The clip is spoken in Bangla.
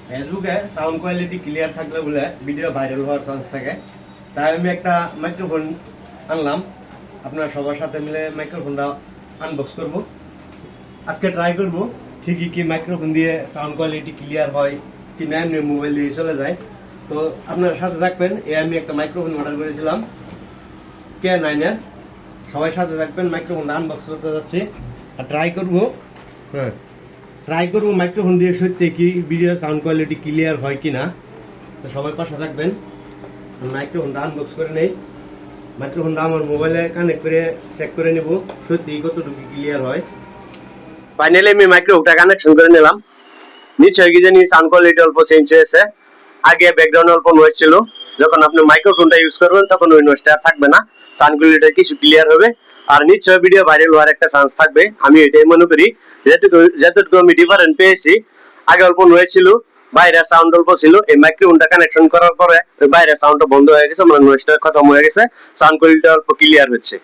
ফেসবুকে সাউন্ড কোয়ালিটি ক্লিয়ার থাকলে বলে ভিডিও ভাইরাল হওয়ার চান্স থাকে। তাই আমি একটা মাইক্রোফোন আনলাম, আপনারা সবার সাথে মিলে মাইক্রোফোনটা আনবক্স করব। আজকে ট্রাই করব ঠিকই কি মাইক্রোফোন দিয়ে সাউন্ড কোয়ালিটি ক্লিয়ার হয় কি না, এমনি মোবাইল দিয়ে চলে যায়। তো আপনার সাথে থাকবেন। আমি একটা মাইক্রোফোন অর্ডার করেছিলাম K9 এর। সবাই সাথে থাকবেন, মাইক্রোফোনটা আনবক্স করতে যাচ্ছি আর ট্রাই করব। ট্রাই করবো মাইক্রোফোন দিয়ে সত্যি কি ভিডিওর সাউন্ড কোয়ালিটি ক্লিয়ার হয় কিনা। তো সবাই পাশে থাকবেন। মাইক্রোফোনটা আনবক্স করে নেই। মাইক্রোফোনটা আমার মোবাইলে কানেক্ট করে চেক করে নেব সত্যি কতটুকু ক্লিয়ার হয়। ফাইনালি আমি মাইক্রোফোনটা কানেকশন করে নিলাম। নিশ্চয়ই কি জানি সাউন্ড কোয়ালিটি অল্প চেঞ্জ হয়েছে। আগে ব্যাকগ্রাউন্ড অল্প নয়েজ ছিল, যখন আপনি মাইক্রোফোনটা ইউজ করবেন তখন ওই নয়েজটা আর থাকবে না, সাউন্ড কোয়ালিটি কিছু ক্লিয়ার হবে আর নিশ্চয়ই ভিডিও ভাইরাল হওয়ার একটা চান্স থাকবে। আমি এটাই মনে করি। যতটুকু আমি ডিফারেন্ট পেয়েছি, আগে অল্প নয়েজ ছিল, বাইরের সাউন্ড অল্প ছিল, এই মাইক্রোফোনটা কানেকশন করার পরে ওই বাইরের সাউন্ডটা বন্ধ হয়ে গেছে, মানে নয়েজটা খতম হয়ে গেছে, সাউন্ড কোয়ালিটি অল্প ক্লিয়ার হচ্ছে।